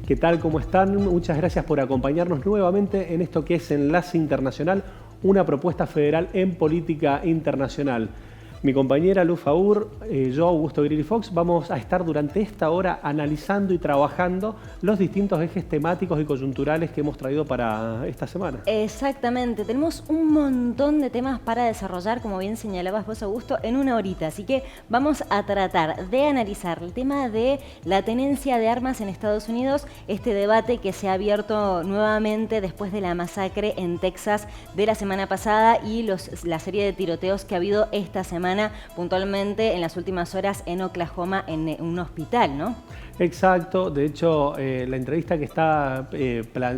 ¿Qué tal? ¿Cómo están? Muchas gracias por acompañarnos nuevamente en esto que es Enlace Internacional, una propuesta federal en política internacional. Mi compañera Lu Faur, yo, Augusto Grilli Fox, vamos a estar durante esta hora analizando y trabajando los distintos ejes temáticos y coyunturales que hemos traído para esta semana. Exactamente, tenemos un montón de temas para desarrollar, como bien señalabas vos, Augusto, en una horita. Así que vamos a tratar de analizar el tema de la tenencia de armas en Estados Unidos, este debate que se ha abierto nuevamente después de la masacre en Texas de la semana pasada y la serie de tiroteos que ha habido esta semana, puntualmente en las últimas horas en Oklahoma, en un hospital, ¿no? Exacto, de hecho la entrevista que está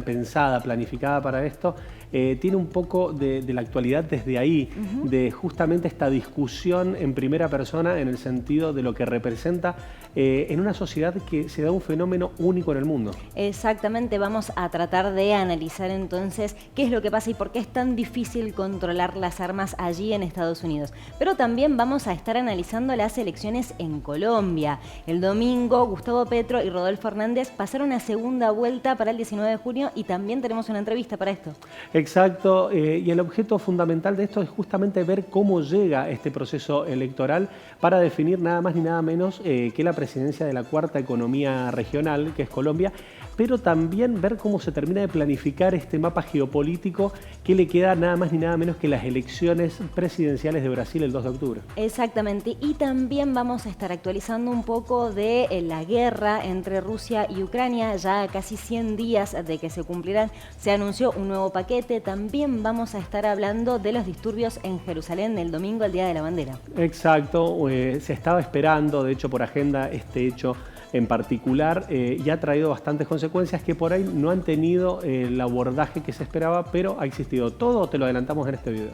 pensada, planificada para esto, tiene un poco de la actualidad desde ahí, de justamente esta discusión en primera persona en el sentido de lo que representa en una sociedad que se da un fenómeno único en el mundo. Exactamente, vamos a tratar de analizar entonces qué es lo que pasa y por qué es tan difícil controlar las armas allí en Estados Unidos. Pero también vamos a estar analizando las elecciones en Colombia. El domingo, Gustavo Petro y Rodolfo Hernández pasaron a segunda vuelta para el 19 de junio y también tenemos una entrevista para esto. Exacto, y el objeto fundamental de esto es justamente ver cómo llega este proceso electoral para definir nada más ni nada menos que la presidencia de la cuarta economía regional, que es Colombia, pero también ver cómo se termina de planificar este mapa geopolítico que le queda nada más ni nada menos que las elecciones presidenciales de Brasil el 2 de octubre. Exactamente, y también vamos a estar actualizando un poco de la guerra entre Rusia y Ucrania, ya a casi 100 días de que se cumplirán, se anunció un nuevo paquete. También vamos a estar hablando de los disturbios en Jerusalén el domingo, el Día de la Bandera. Exacto, se estaba esperando, de hecho por agenda, este hecho en particular y ha traído bastantes consecuencias que por ahí no han tenido el abordaje que se esperaba, pero ha existido. Todo te lo adelantamos en este video.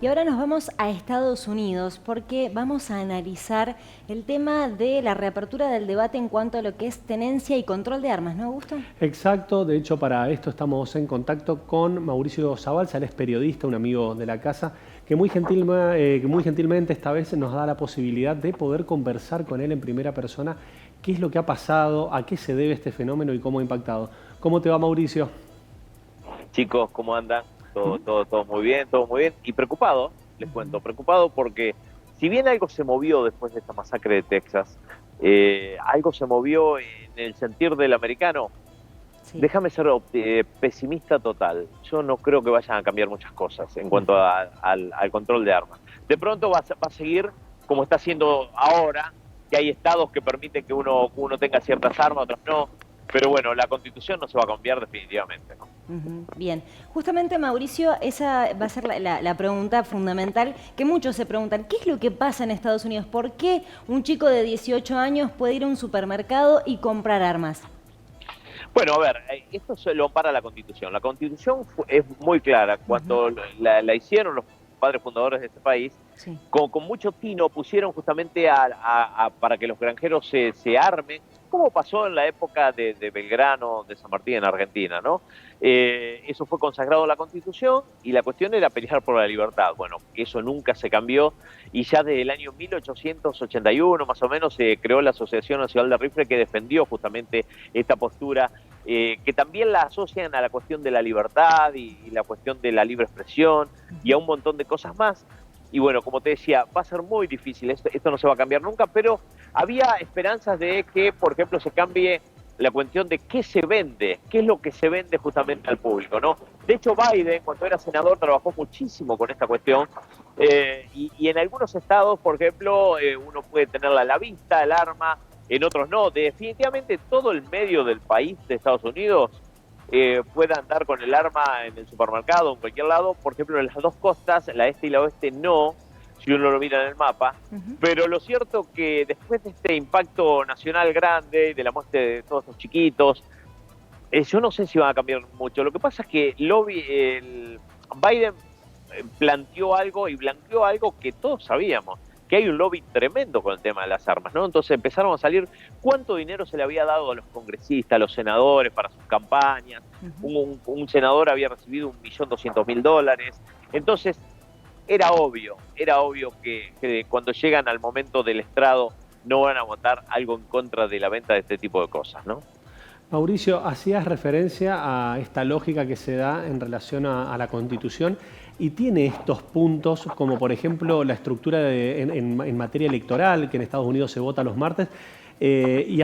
Y ahora nos vamos a Estados Unidos porque vamos a analizar el tema de la reapertura del debate en cuanto a lo que es tenencia y control de armas, ¿no, Augusto? Exacto, de hecho para esto estamos en contacto con Mauricio Zabalza, él es periodista, un amigo de la casa, que muy gentilmente esta vez nos da la posibilidad de poder conversar con él en primera persona qué es lo que ha pasado, a qué se debe este fenómeno y cómo ha impactado. ¿Cómo te va, Mauricio? Chicos, ¿cómo andan? Todo muy bien, todo muy bien. Y preocupado, les cuento, preocupado porque si bien algo se movió después de esta masacre de Texas, algo se movió en el sentir del americano. Sí. Déjame ser pesimista total. Yo no creo que vayan a cambiar muchas cosas en cuanto al control de armas. De pronto va a seguir como está haciendo ahora, que hay estados que permiten que uno tenga ciertas armas, otros no. Pero bueno, la Constitución no se va a cambiar definitivamente, ¿no? Bien, justamente, Mauricio, esa va a ser la pregunta fundamental que muchos se preguntan. ¿Qué es lo que pasa en Estados Unidos? ¿Por qué un chico de 18 años puede ir a un supermercado y comprar armas? Bueno, a ver, esto se lo ampara la Constitución. La Constitución es muy clara. Cuando la hicieron los padres fundadores de este país, sí, con mucho tino pusieron justamente para que los granjeros se armen, como pasó en la época de Belgrano, de San Martín en Argentina, ¿no? Eso fue consagrado en la Constitución y la cuestión era pelear por la libertad. Bueno, eso nunca se cambió y ya desde el año 1881 más o menos se creó la Asociación Nacional de Rifle que defendió justamente esta postura que también la asocian a la cuestión de la libertad y la cuestión de la libre expresión y a un montón de cosas más. Y bueno, como te decía, va a ser muy difícil, esto no se va a cambiar nunca, pero había esperanzas de que, por ejemplo, se cambie la cuestión de qué se vende, qué es lo que se vende justamente al público, ¿no? De hecho, Biden, cuando era senador, trabajó muchísimo con esta cuestión y en algunos estados, por ejemplo, uno puede tenerla a la vista, el arma, en otros no. Definitivamente todo el medio del país de Estados Unidos pueda andar con el arma en el supermercado o en cualquier lado. Por ejemplo, en las dos costas, la este y la oeste, no, si uno lo mira en el mapa. Pero lo cierto que después de este impacto nacional grande, de la muerte de todos estos chiquitos, yo no sé si van a cambiar mucho. Lo que pasa es que Biden planteó algo y blanqueó algo que todos sabíamos, que hay un lobby tremendo con el tema de las armas, ¿no? Entonces empezaron a salir cuánto dinero se le había dado a los congresistas, a los senadores para sus campañas. Un senador había recibido $1.200.000. Entonces era obvio que cuando llegan al momento del estrado no van a votar algo en contra de la venta de este tipo de cosas, ¿no? Mauricio, hacías referencia a esta lógica que se da en relación a la Constitución y tiene estos puntos, como por ejemplo la estructura en materia electoral, que en Estados Unidos se vota los martes, y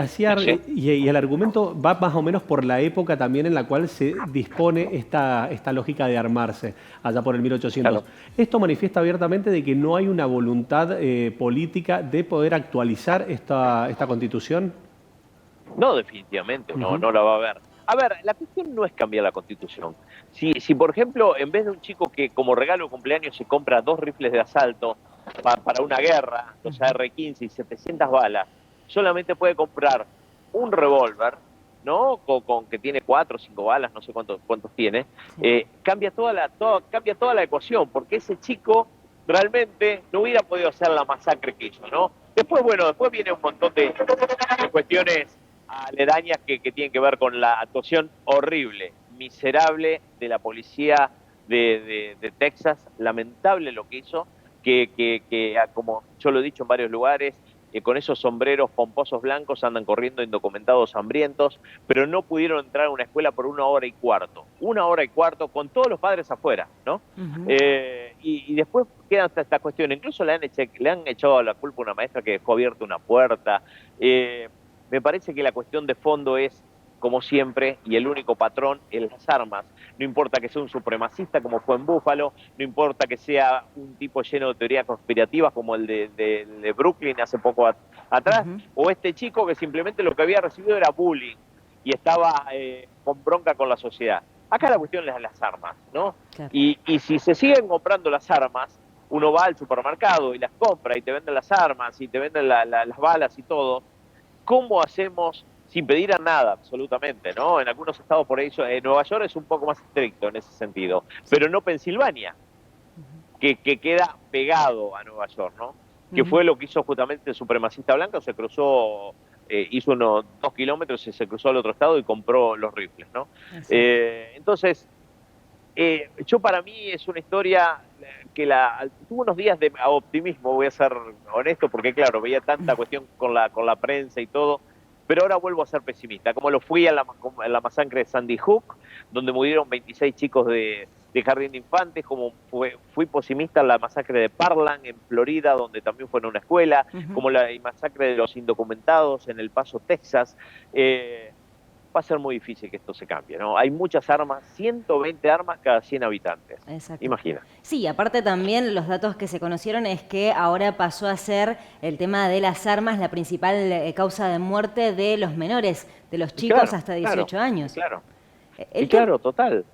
el argumento va más o menos por la época también en la cual se dispone esta lógica de armarse, allá por el 1800. Claro. Esto manifiesta abiertamente de que no hay una voluntad política de poder actualizar esta Constitución. No, definitivamente, no la va a haber. A ver, la cuestión no es cambiar la Constitución. Si por ejemplo, en vez de un chico que como regalo de cumpleaños se compra 2 rifles de asalto para una guerra, los AR-15 y 700 balas, solamente puede comprar un revólver, ¿no? Con que tiene 4 o 5 balas, no sé cuántos tiene, cambia toda la ecuación, porque ese chico realmente no hubiera podido hacer la masacre que hizo, ¿no? Después viene un montón de cuestiones aledañas que tienen que ver con la actuación horrible, miserable de la policía de Texas. Lamentable lo que hizo, que como yo lo he dicho en varios lugares, con esos sombreros pomposos blancos andan corriendo indocumentados hambrientos, pero no pudieron entrar a una escuela por 1 hora y cuarto. 1 hora y cuarto con todos los padres afuera, ¿no? Y después quedan esta cuestión. Incluso le han echado la culpa a una maestra que dejó abierta una puerta. Me parece que la cuestión de fondo es, como siempre, y el único patrón es las armas. No importa que sea un supremacista como fue en Búfalo, no importa que sea un tipo lleno de teorías conspirativas como el de Brooklyn hace poco atrás, o este chico que simplemente lo que había recibido era bullying y estaba con bronca con la sociedad. Acá la cuestión es las armas, ¿no? Claro. Y si se siguen comprando las armas, uno va al supermercado y las compra y te venden las armas y te venden las balas y todo. ¿Cómo hacemos sin pedir a nada, absolutamente, ¿no? En algunos estados por eso, Nueva York es un poco más estricto en ese sentido, pero no Pensilvania, que queda pegado a Nueva York, ¿no? Que fue lo que hizo justamente el supremacista blanco, se cruzó, hizo unos 2 kilómetros y se cruzó al otro estado y compró los rifles, ¿no? Entonces, yo para mí es una historia que tuvo unos días de optimismo, voy a ser honesto, porque claro, veía tanta cuestión con la prensa y todo, pero ahora vuelvo a ser pesimista, como lo fui en la masacre de Sandy Hook, donde murieron 26 chicos de jardín de infantes, como fui pesimista en la masacre de Parkland en Florida, donde también fue en una escuela, como la masacre de los indocumentados en El Paso, Texas. Va a ser muy difícil que esto se cambie, ¿no? Hay muchas armas, 120 armas cada 100 habitantes. Exacto. Imagina. Sí, aparte también los datos que se conocieron es que ahora pasó a ser el tema de las armas la principal causa de muerte de los menores, de los chicos hasta 18 años. Claro, claro, total.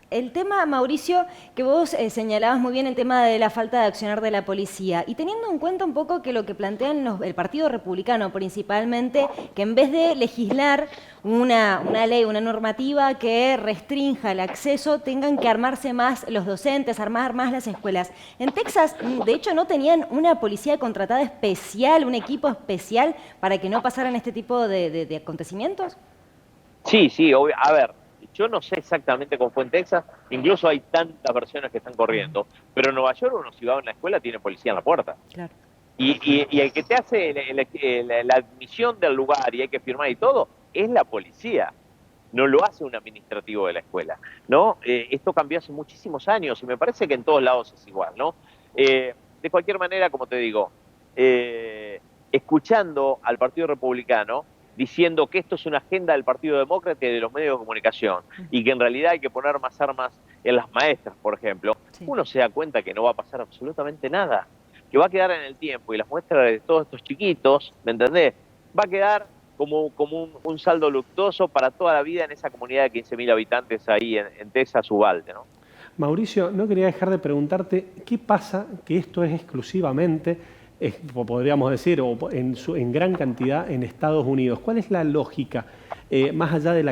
El tema, Mauricio, que vos señalabas muy bien el tema de la falta de accionar de la policía, y teniendo en cuenta un poco que lo que plantean el Partido Republicano principalmente, que en vez de legislar una ley, una normativa que restrinja el acceso, tengan que armarse más los docentes, armar más las escuelas. En Texas, de hecho, no tenían una policía contratada especial, un equipo especial para que no pasaran este tipo de acontecimientos. Sí, obvio. A ver, yo no sé exactamente cómo fue en Texas, incluso hay tantas versiones que están corriendo, pero en Nueva York uno si va a una escuela tiene policía en la puerta. Claro. Y el que te hace la admisión del lugar y hay que firmar y todo, es la policía. No lo hace un administrativo de la escuela, ¿no? Esto cambió hace muchísimos años y me parece que en todos lados es igual, ¿no? De cualquier manera, como te digo, escuchando al Partido Republicano, diciendo que esto es una agenda del Partido Demócrata y de los medios de comunicación y que en realidad hay que poner más armas en las maestras, por ejemplo, uno se da cuenta que no va a pasar absolutamente nada, que va a quedar en el tiempo y las muestras de todos estos chiquitos, ¿me entendés? Va a quedar como un saldo luctuoso para toda la vida en esa comunidad de 15.000 habitantes ahí en Texas, Uvalde, ¿no? Mauricio, no quería dejar de preguntarte, ¿qué pasa que esto es exclusivamente, podríamos decir, en gran cantidad en Estados Unidos? ¿Cuál es la lógica, más allá de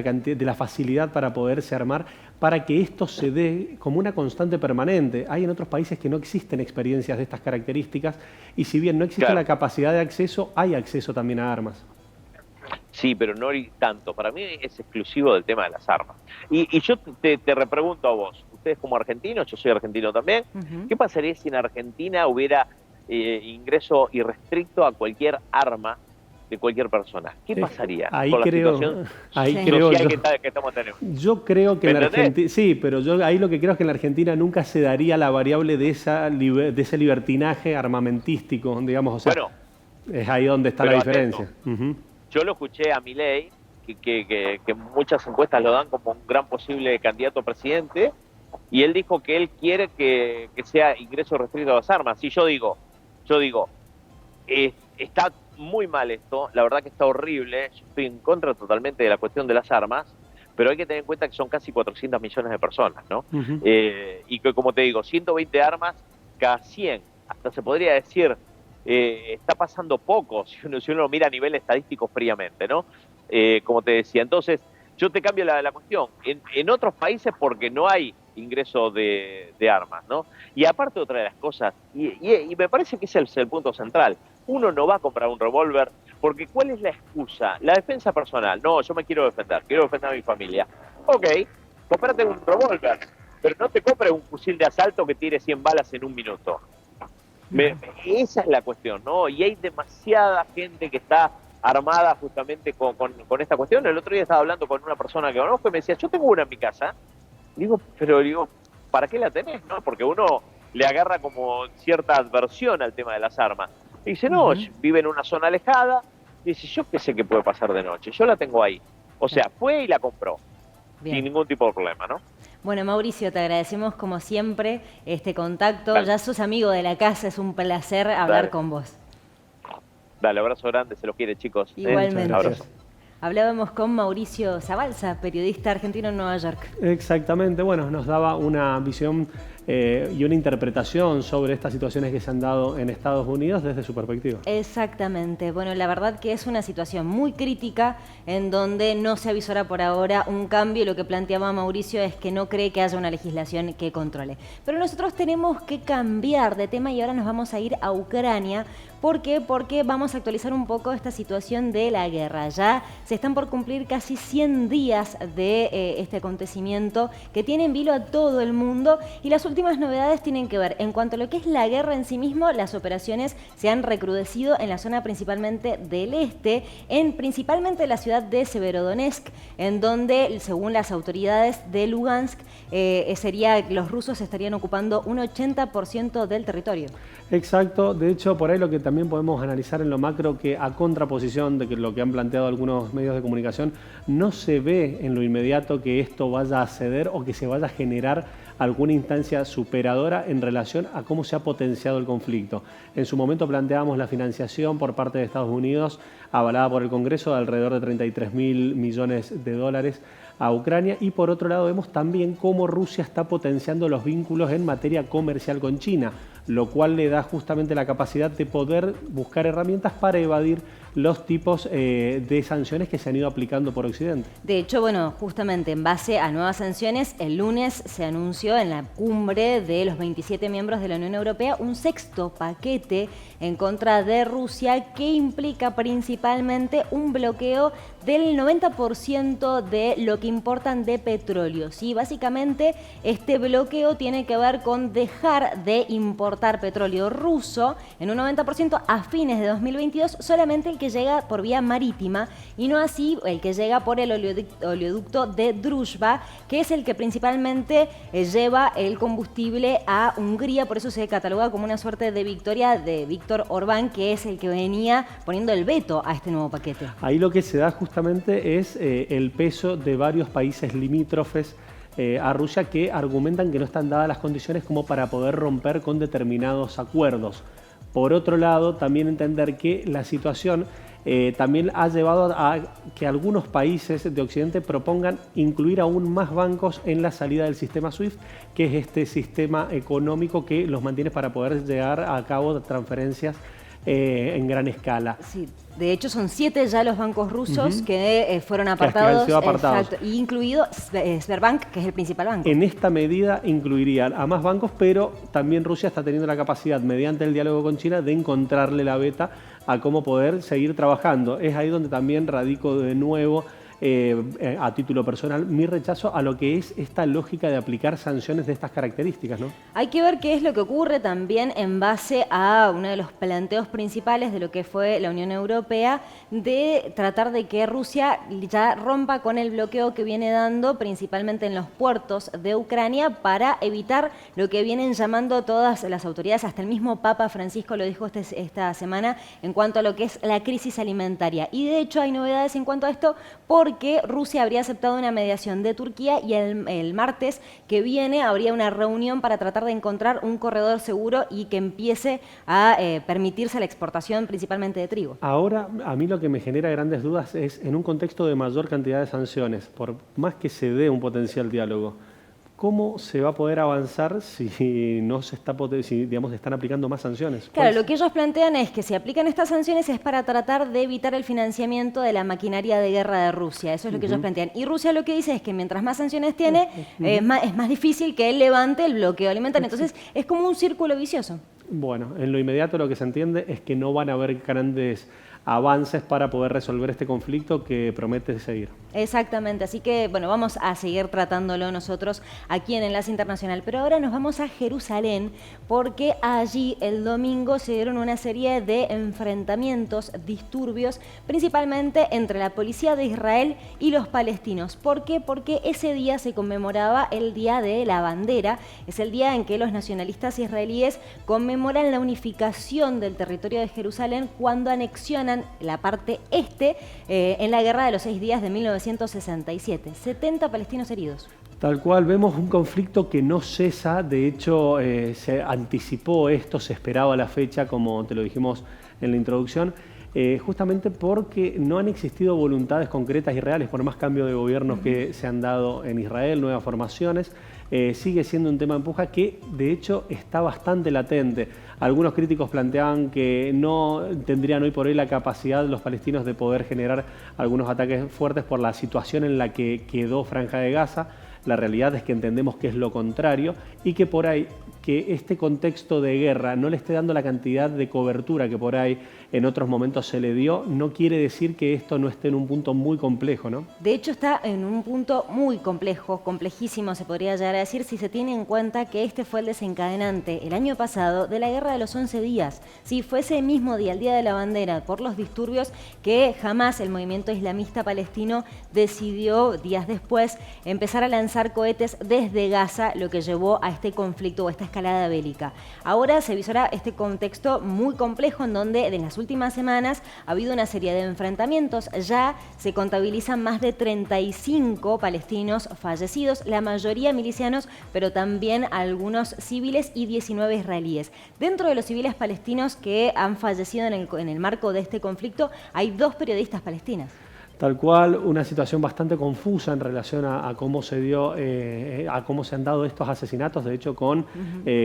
la facilidad para poderse armar, para que esto se dé como una constante permanente? Hay en otros países que no existen experiencias de estas características y si bien no existe la capacidad de acceso, hay acceso también a armas. Sí, pero no tanto. Para mí es exclusivo del tema de las armas. Y yo te repregunto a vos, ustedes como argentinos, yo soy argentino también, ¿qué pasaría si en Argentina hubiera ingreso irrestricto a cualquier arma de cualquier persona? ¿Qué pasaría con la situación social que estamos teniendo? Yo creo que en la Argentina, sí, pero yo ahí lo que creo es que en la Argentina nunca se daría la variable de ese libertinaje armamentístico, digamos, o sea, bueno, es ahí donde está la diferencia. Yo lo escuché a Milei, que muchas encuestas lo dan como un gran posible candidato a presidente, y él dijo que él quiere que sea ingreso restricto a las armas. Y yo digo, está muy mal esto, la verdad que está horrible, yo estoy en contra totalmente de la cuestión de las armas, pero hay que tener en cuenta que son casi 400 millones de personas, ¿no? Y que, como te digo, 120 armas cada 100, hasta se podría decir, está pasando poco, si uno lo mira a nivel estadístico fríamente, ¿no? Como te decía, entonces, yo te cambio la cuestión. En otros países porque no hay ingreso de armas, ¿no? Y aparte otra de las cosas, y me parece que ese es el punto central, uno no va a comprar un revólver porque ¿cuál es la excusa? La defensa personal. No, yo me quiero defender a mi familia. Ok, cómprate un revólver, pero no te compres un fusil de asalto que tire 100 balas en un minuto. Esa es la cuestión, ¿no? Y hay demasiada gente que está armada justamente con esta cuestión. El otro día estaba hablando con una persona que conozco y me decía, yo tengo una en mi casa. Digo, ¿para qué la tenés? ¿No? Porque uno le agarra como cierta adversión al tema de las armas. Y dice, no, vive en una zona alejada. Dice, yo qué sé qué puede pasar de noche. Yo la tengo ahí. O sea, fue y la compró. Bien. Sin ningún tipo de problema, ¿no? Bueno, Mauricio, te agradecemos como siempre este contacto. Dale. Ya sos amigo de la casa, es un placer hablar con vos. Dale, abrazo grande, se los quiere, chicos. Igualmente. Abrazo. Hablábamos con Mauricio Zabalza, periodista argentino en Nueva York. Exactamente, bueno, nos daba una visión y una interpretación sobre estas situaciones que se han dado en Estados Unidos desde su perspectiva. Exactamente, bueno, la verdad que es una situación muy crítica en donde no se avisora por ahora un cambio. Lo que planteaba Mauricio es que no cree que haya una legislación que controle. Pero nosotros tenemos que cambiar de tema y ahora nos vamos a ir a Ucrania. ¿Por qué? Porque vamos a actualizar un poco esta situación de la guerra. Ya se están por cumplir casi 100 días de este acontecimiento que tiene en vilo a todo el mundo y las últimas novedades tienen que ver en cuanto a lo que es la guerra en sí mismo. Las operaciones se han recrudecido en la zona principalmente del este, principalmente la ciudad de Severodonetsk, en donde, según las autoridades de Lugansk, los rusos estarían ocupando un 80% del territorio. Exacto, de hecho por ahí lo que también podemos analizar en lo macro, que a contraposición de lo que han planteado algunos medios de comunicación, no se ve en lo inmediato que esto vaya a ceder o que se vaya a generar alguna instancia superadora en relación a cómo se ha potenciado el conflicto. En su momento planteábamos la financiación por parte de Estados Unidos, avalada por el Congreso, de alrededor de 33.000 millones de dólares a Ucrania, y por otro lado vemos también cómo Rusia está potenciando los vínculos en materia comercial con China, lo cual le da justamente la capacidad de poder buscar herramientas para evadir los tipos de sanciones que se han ido aplicando por Occidente. De hecho, bueno, justamente en base a nuevas sanciones, el lunes se anunció en la cumbre de los 27 miembros de la Unión Europea un sexto paquete en contra de Rusia que implica principalmente un bloqueo del 90% de lo que importan de petróleo. Sí, básicamente este bloqueo tiene que ver con dejar de importar petróleo ruso en un 90% a fines de 2022, solamente el que llega por vía marítima y no así el que llega por el oleoducto de Druzhba, que es el que principalmente lleva el combustible a Hungría. Por eso se cataloga como una suerte de victoria de Víctor Orbán, que es el que venía poniendo el veto a este nuevo paquete. Ahí lo que se da justamente es el peso de varios países limítrofes a Rusia que argumentan que no están dadas las condiciones como para poder romper con determinados acuerdos. Por otro lado, también entender que la situación también ha llevado a que algunos países de Occidente propongan incluir aún más bancos en la salida del sistema SWIFT, que es este sistema económico que los mantiene para poder llevar a cabo transferencias en gran escala. Sí, de hecho son 7 ya los bancos rusos que fueron apartados, exacto, incluido Sberbank, que es el principal banco. En esta medida incluirían a más bancos, pero también Rusia está teniendo la capacidad, mediante el diálogo con China, de encontrarle la veta a cómo poder seguir trabajando. Es ahí donde también radico de nuevo, a título personal, mi rechazo a lo que es esta lógica de aplicar sanciones de estas características, ¿no? Hay que ver qué es lo que ocurre también en base a uno de los planteos principales de lo que fue la Unión Europea, de tratar de que Rusia ya rompa con el bloqueo que viene dando principalmente en los puertos de Ucrania para evitar lo que vienen llamando todas las autoridades, hasta el mismo Papa Francisco lo dijo esta semana, en cuanto a lo que es la crisis alimentaria. Y de hecho hay novedades en cuanto a esto, porque Rusia habría aceptado una mediación de Turquía y el martes que viene habría una reunión para tratar de encontrar un corredor seguro y que empiece a permitirse la exportación principalmente de trigo. Ahora, a mí lo que me genera grandes dudas es en un contexto de mayor cantidad de sanciones, por más que se dé un potencial diálogo, ¿cómo se va a poder avanzar si no se está, si, digamos, están aplicando más sanciones? Claro, lo que ellos plantean es que si aplican estas sanciones es para tratar de evitar el financiamiento de la maquinaria de guerra de Rusia. Eso es lo que ellos plantean. Y Rusia lo que dice es que mientras más sanciones tiene, es más difícil que él levante el bloqueo alimentario. Entonces es como un círculo vicioso. Bueno, en lo inmediato lo que se entiende es que no van a haber grandes avances para poder resolver este conflicto que promete seguir. Exactamente, así que bueno, vamos a seguir tratándolo nosotros aquí en Enlace Internacional, pero ahora nos vamos a Jerusalén porque allí el domingo se dieron una serie de enfrentamientos, disturbios, principalmente entre la policía de Israel y los palestinos. ¿Por qué? Porque ese día se conmemoraba el Día de la Bandera, es el día en que los nacionalistas israelíes conmemoran la unificación del territorio de Jerusalén cuando anexionan la parte este en la Guerra de los 6 días de 1967. 70 palestinos heridos. Tal cual, vemos un conflicto que no cesa, de hecho se anticipó esto, se esperaba la fecha, como te lo dijimos en la introducción, justamente porque no han existido voluntades concretas y reales, por más cambio de gobierno que se han dado en Israel, nuevas formaciones, sigue siendo un tema de empuja que de hecho está bastante latente. Algunos críticos planteaban que no tendrían hoy por hoy la capacidad los palestinos de poder generar algunos ataques fuertes por la situación en la que quedó Franja de Gaza. La realidad es que entendemos que es lo contrario y que por ahí que este contexto de guerra no le esté dando la cantidad de cobertura que por ahí en otros momentos se le dio, no quiere decir que esto no esté en un punto muy complejo, ¿no? De hecho está en un punto muy complejo, complejísimo se podría llegar a decir, si se tiene en cuenta que este fue el desencadenante el año pasado de la Guerra de los 11 días. Sí, fue ese mismo día, el Día de la Bandera, por los disturbios que jamás el movimiento islamista palestino decidió días después empezar a lanzar cohetes desde Gaza, lo que llevó a este conflicto o a esta escalada bélica. Ahora se visora este contexto muy complejo en donde en las últimas semanas ha habido una serie de enfrentamientos. Ya se contabilizan más de 35 palestinos fallecidos, la mayoría milicianos, pero también algunos civiles y 19 israelíes. Dentro de los civiles palestinos que han fallecido en el marco de este conflicto, hay 2 periodistas palestinas. Tal cual, una situación bastante confusa en relación a cómo se dio, a cómo se han dado estos asesinatos, de hecho con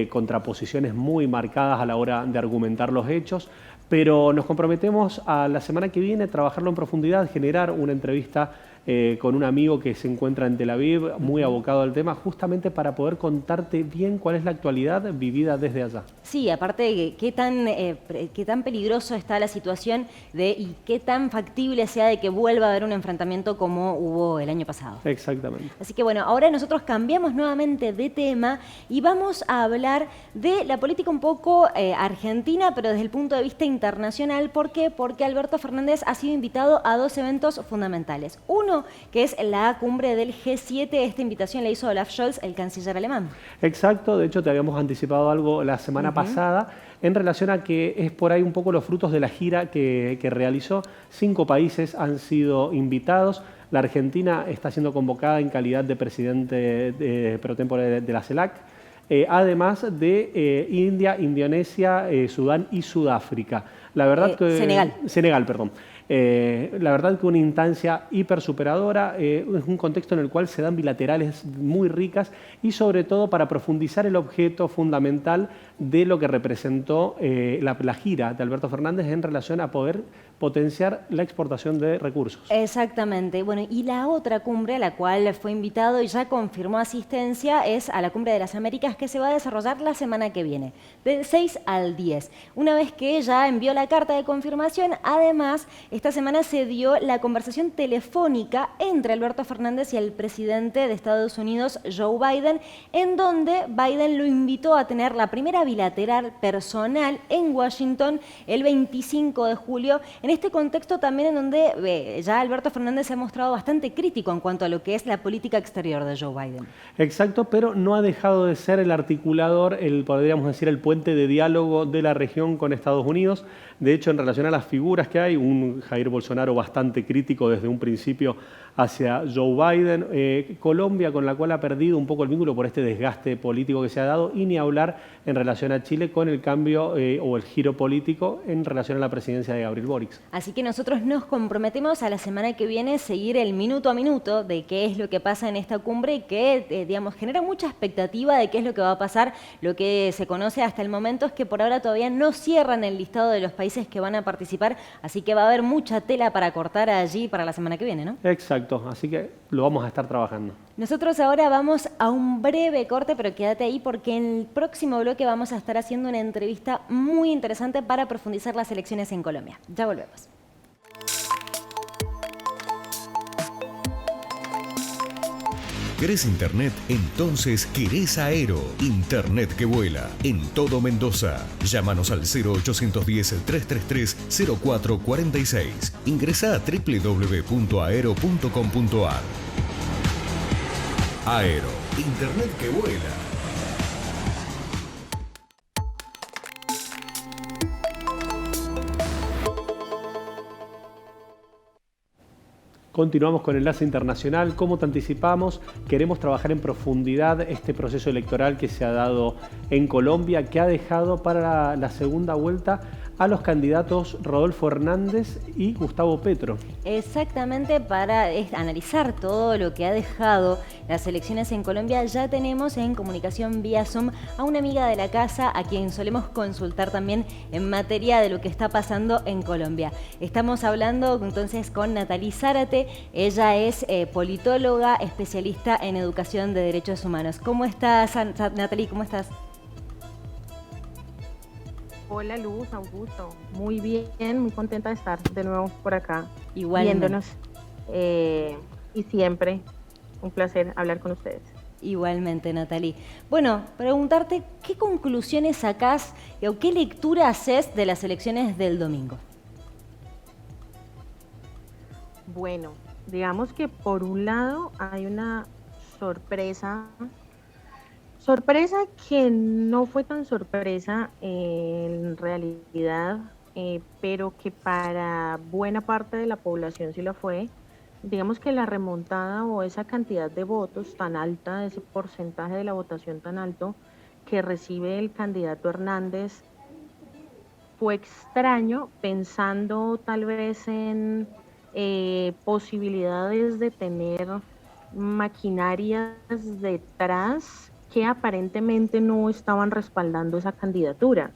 contraposiciones muy marcadas a la hora de argumentar los hechos, pero nos comprometemos a la semana que viene trabajarlo en profundidad, generar una entrevista con un amigo que se encuentra en Tel Aviv, muy abocado al tema, justamente para poder contarte bien cuál es la actualidad vivida desde allá. Sí, aparte de qué tan peligroso está la situación y qué tan factible sea de que vuelva a haber un enfrentamiento como hubo el año pasado. Exactamente. Así que bueno, ahora nosotros cambiamos nuevamente de tema y vamos a hablar de la política un poco argentina, pero desde el punto de vista internacional. ¿Por qué? Porque Alberto Fernández ha sido invitado a 2 eventos fundamentales. Uno, que es la cumbre del G7. Esta invitación la hizo Olaf Scholz, el canciller alemán. Exacto, de hecho te habíamos anticipado algo la semana pasada en relación a que es por ahí un poco los frutos de la gira que realizó. 5 países han sido invitados. La Argentina está siendo convocada en calidad de presidente pro tempore de la CELAC. además de India, Indonesia, Sudán y Sudáfrica. La verdad que Senegal, perdón. La verdad que una instancia hipersuperadora, es un contexto en el cual se dan bilaterales muy ricas y sobre todo para profundizar el objeto fundamental de lo que representó la gira de Alberto Fernández en relación a poder potenciar la exportación de recursos. Exactamente. Bueno, y la otra cumbre a la cual fue invitado y ya confirmó asistencia es a la Cumbre de las Américas, que se va a desarrollar la semana que viene, del 6 al 10. Una vez que ya envió la carta de confirmación, además, esta semana se dio la conversación telefónica entre Alberto Fernández y el presidente de Estados Unidos, Joe Biden, en donde Biden lo invitó a tener la primera bilateral personal en Washington el 25 de julio, en este contexto también en donde ya Alberto Fernández se ha mostrado bastante crítico en cuanto a lo que es la política exterior de Joe Biden. Exacto, pero no ha dejado de ser el articulador, podríamos decir, el puente de diálogo de la región con Estados Unidos. De hecho, en relación a las figuras que hay, un Jair Bolsonaro bastante crítico desde un principio hacia Joe Biden, Colombia, con la cual ha perdido un poco el vínculo por este desgaste político que se ha dado, y ni hablar en relación a Chile con el cambio o el giro político en relación a la presidencia de Gabriel Boric. Así que nosotros nos comprometemos a la semana que viene seguir el minuto a minuto de qué es lo que pasa en esta cumbre, que digamos genera mucha expectativa de qué es lo que va a pasar. Lo que se conoce hasta el momento es que por ahora todavía no cierran el listado de los países que van a participar, así que va a haber mucha tela para cortar allí para la semana que viene, ¿no? Exacto, así que lo vamos a estar trabajando. Nosotros ahora vamos a un breve corte, pero quédate ahí porque en el próximo bloque vamos a estar haciendo una entrevista muy interesante para profundizar las elecciones en Colombia. Ya volvemos. ¿Querés internet? Entonces querés Aero. Internet que vuela en todo Mendoza. Llámanos al 0810-333-0446. Ingresá a www.aero.com.ar. Aero. Internet que vuela. Continuamos con Enlace Internacional. Como te anticipamos, queremos trabajar en profundidad este proceso electoral que se ha dado en Colombia, que ha dejado para la segunda vuelta a los candidatos Rodolfo Hernández y Gustavo Petro. Exactamente, para analizar todo lo que ha dejado las elecciones en Colombia, ya tenemos en comunicación vía Zoom a una amiga de la casa a quien solemos consultar también en materia de lo que está pasando en Colombia. Estamos hablando entonces con Natalie Zárate. Ella es politóloga, especialista en educación de derechos humanos. ¿Cómo estás, Natalie? ¿Cómo estás? Hola Luz, Augusto, muy bien, muy contenta de estar de nuevo por acá, igualmente, viéndonos y siempre un placer hablar con ustedes. Igualmente, Natalie. Bueno, preguntarte, ¿qué conclusiones sacás o qué lectura haces de las elecciones del domingo? Bueno, digamos que por un lado hay una sorpresa que no fue tan sorpresa en realidad, pero que para buena parte de la población sí lo fue. Digamos que la remontada o esa cantidad de votos tan alta, ese porcentaje de la votación tan alto que recibe el candidato Hernández, fue extraño, pensando tal vez en posibilidades de tener maquinarias detrás que aparentemente no estaban respaldando esa candidatura.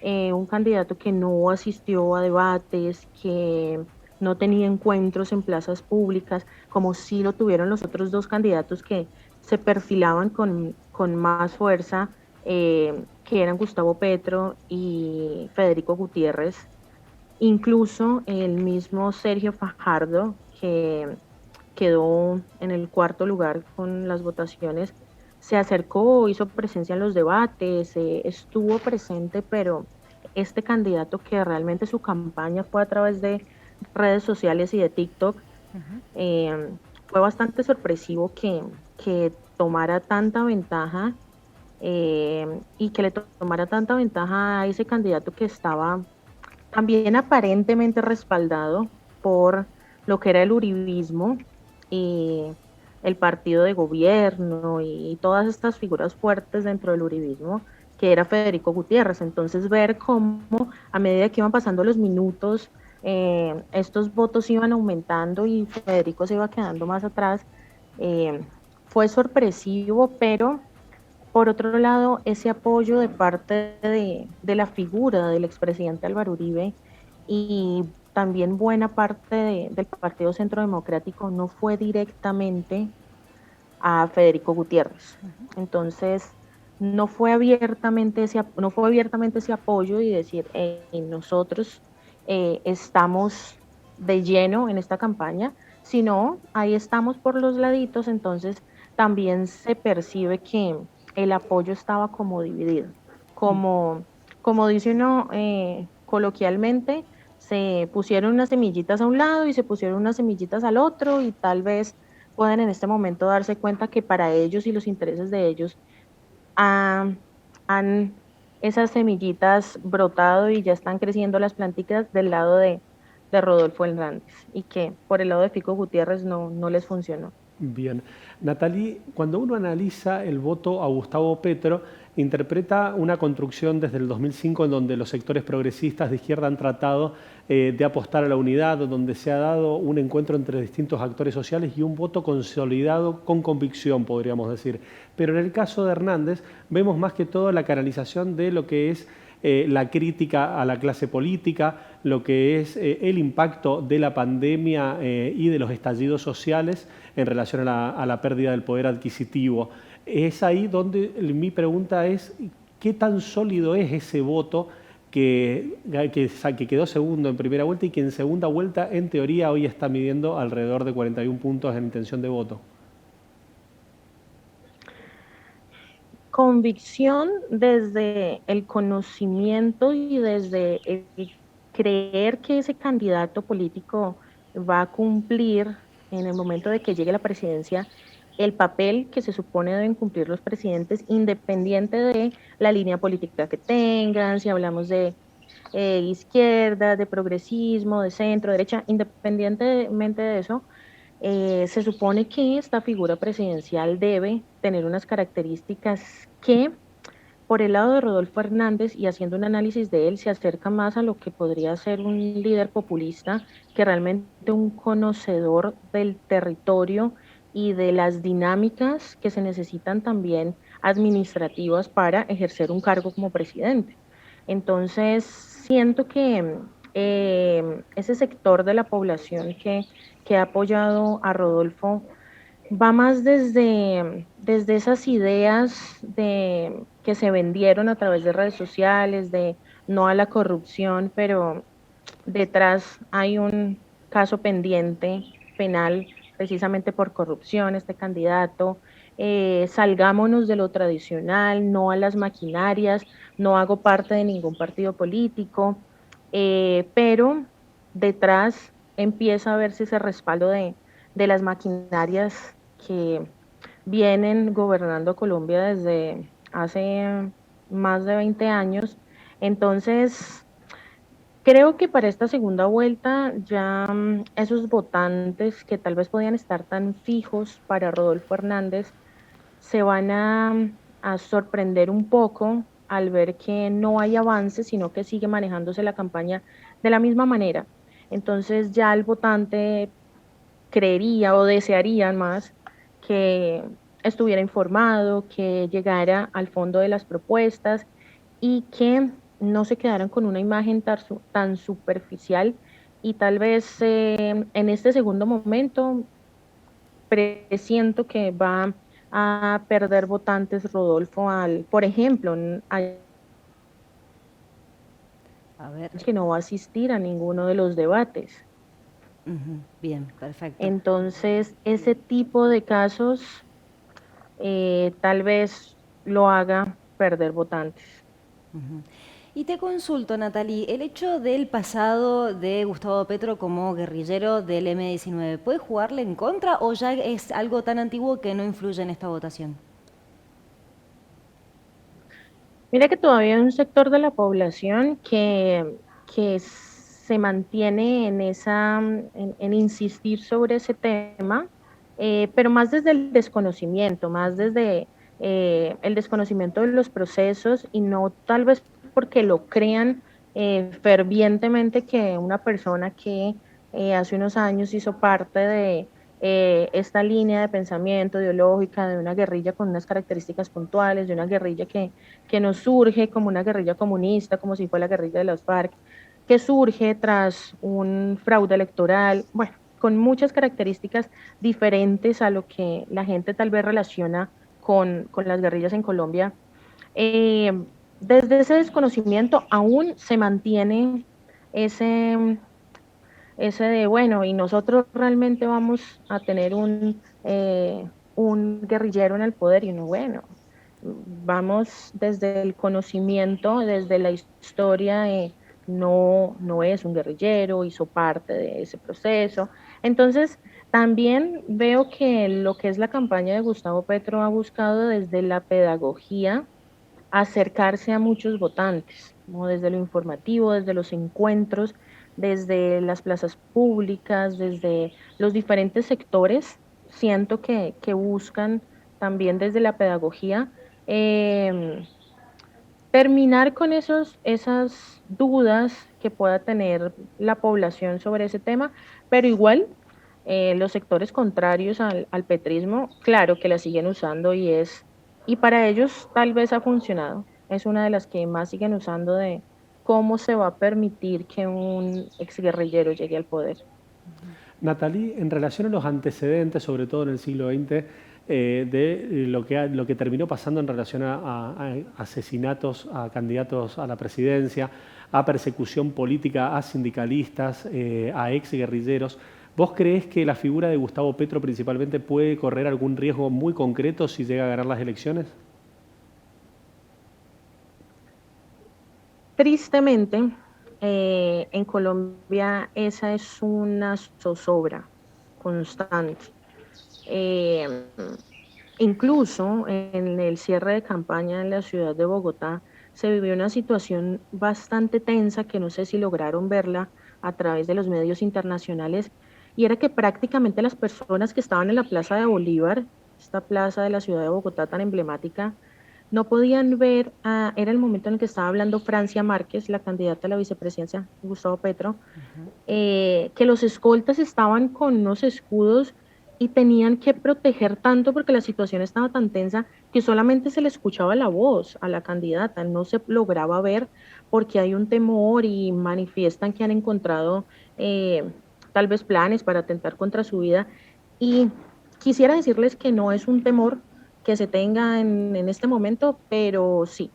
Un candidato que no asistió a debates, que no tenía encuentros en plazas públicas, como sí lo tuvieron los otros dos candidatos que se perfilaban con más fuerza, que eran Gustavo Petro y Federico Gutiérrez. Incluso el mismo Sergio Fajardo, que quedó en el cuarto lugar con las votaciones, se acercó, hizo presencia en los debates, estuvo presente, pero este candidato que realmente su campaña fue a través de redes sociales y de TikTok, fue bastante sorpresivo que tomara tanta ventaja y que le tomara tanta ventaja a ese candidato que estaba también aparentemente respaldado por lo que era el uribismo y el partido de gobierno y todas estas figuras fuertes dentro del uribismo, que era Federico Gutiérrez. Entonces ver cómo a medida que iban pasando los minutos, estos votos iban aumentando y Federico se iba quedando más atrás, fue sorpresivo, pero por otro lado, ese apoyo de parte de la figura del expresidente Álvaro Uribe y también buena parte del Partido Centro Democrático no fue directamente a Federico Gutiérrez. Entonces, no fue abiertamente ese apoyo y decir, nosotros estamos de lleno en esta campaña, sino ahí estamos por los laditos. Entonces también se percibe que el apoyo estaba como dividido, como dice uno coloquialmente, se pusieron unas semillitas a un lado y se pusieron unas semillitas al otro, y tal vez pueden en este momento darse cuenta que para ellos y los intereses de ellos han esas semillitas brotado y ya están creciendo las plantitas del lado de Rodolfo Hernández, y que por el lado de Fico Gutiérrez no les funcionó. Bien. Natalie, cuando uno analiza el voto a Gustavo Petro, interpreta una construcción desde el 2005 en donde los sectores progresistas de izquierda han tratado de apostar a la unidad, donde se ha dado un encuentro entre distintos actores sociales y un voto consolidado con convicción, podríamos decir. Pero en el caso de Hernández vemos más que todo la canalización de lo que es la crítica a la clase política, lo que es el impacto de la pandemia y de los estallidos sociales en relación a la pérdida del poder adquisitivo. Es ahí donde mi pregunta es, ¿qué tan sólido es ese voto que quedó segundo en primera vuelta y que en segunda vuelta, en teoría, hoy está midiendo alrededor de 41 puntos en intención de voto? Convicción desde el conocimiento y desde el creer que ese candidato político va a cumplir en el momento de que llegue a la presidencia el papel que se supone deben cumplir los presidentes, independiente de la línea política que tengan, si hablamos de izquierda, de progresismo, de centro, derecha, independientemente de eso, se supone que esta figura presidencial debe tener unas características que, por el lado de Rodolfo Hernández, y haciendo un análisis de él, se acerca más a lo que podría ser un líder populista que realmente un conocedor del territorio y de las dinámicas que se necesitan también administrativas para ejercer un cargo como presidente. Entonces, siento que ese sector de la población que ha apoyado a Rodolfo va más desde esas ideas que se vendieron a través de redes sociales, de no a la corrupción, pero detrás hay un caso pendiente penal precisamente por corrupción, este candidato. Salgámonos de lo tradicional, no a las maquinarias, no hago parte de ningún partido político, pero detrás empieza a verse ese respaldo de las maquinarias que vienen gobernando Colombia desde hace más de 20 años. Entonces, creo que para esta segunda vuelta ya esos votantes que tal vez podían estar tan fijos para Rodolfo Hernández se van a sorprender un poco al ver que no hay avance, sino que sigue manejándose la campaña de la misma manera. Entonces ya el votante creería o desearía más que estuviera informado, que llegara al fondo de las propuestas y que no se quedaran con una imagen tan superficial, y tal vez en este segundo momento presiento que va a perder votantes Rodolfo por ejemplo, que no va a asistir a ninguno de los debates. Bien, perfecto. Entonces, ese tipo de casos tal vez lo haga perder votantes. Y te consulto, Natalie, el hecho del pasado de Gustavo Petro como guerrillero del M-19, ¿puede jugarle en contra o ya es algo tan antiguo que no influye en esta votación? Mira que todavía hay un sector de la población que se mantiene en insistir sobre ese tema, pero más desde el desconocimiento, más desde el desconocimiento de los procesos y no tal vez porque lo crean fervientemente que una persona que hace unos años hizo parte de esta línea de pensamiento ideológica de una guerrilla con unas características puntuales, de una guerrilla que no surge como una guerrilla comunista, como si fue la guerrilla de las FARC, que surge tras un fraude electoral, bueno, con muchas características diferentes a lo que la gente tal vez relaciona con las guerrillas en Colombia. Eh, Desde ese desconocimiento aún se mantiene ese, ese de, bueno, y nosotros realmente vamos a tener un guerrillero en el poder, y uno, bueno, vamos desde el conocimiento, desde la historia, no es un guerrillero, hizo parte de ese proceso. Entonces, también veo que lo que es la campaña de Gustavo Petro ha buscado desde la pedagogía acercarse a muchos votantes, ¿no? Desde lo informativo, desde los encuentros, desde las plazas públicas, desde los diferentes sectores, siento que buscan también desde la pedagogía eh, terminar con esas dudas que pueda tener la población sobre ese tema, pero igual los sectores contrarios al petrismo, claro que la siguen usando y para ellos tal vez ha funcionado. Es una de las que más siguen usando de cómo se va a permitir que un exguerrillero llegue al poder. Natalie, en relación a los antecedentes, sobre todo en el siglo XX, de lo que terminó pasando en relación a asesinatos a candidatos a la presidencia, a persecución política a sindicalistas, a exguerrilleros, ¿vos creés que la figura de Gustavo Petro principalmente puede correr algún riesgo muy concreto si llega a ganar las elecciones? Tristemente, en Colombia esa es una zozobra constante. Eh, Incluso en el cierre de campaña en la ciudad de Bogotá se vivió una situación bastante tensa que no sé si lograron verla a través de los medios internacionales, y era que prácticamente las personas que estaban en la Plaza de Bolívar, esta plaza de la ciudad de Bogotá tan emblemática, no podían ver, era el momento en el que estaba hablando Francia Márquez, la candidata a la vicepresidencia, Gustavo Petro, que los escoltas estaban con unos escudos y tenían que proteger tanto porque la situación estaba tan tensa que solamente se le escuchaba la voz a la candidata, no se lograba ver porque hay un temor y manifiestan que han encontrado tal vez planes para atentar contra su vida. Y quisiera decirles que no es un temor que se tenga en este momento, pero sí,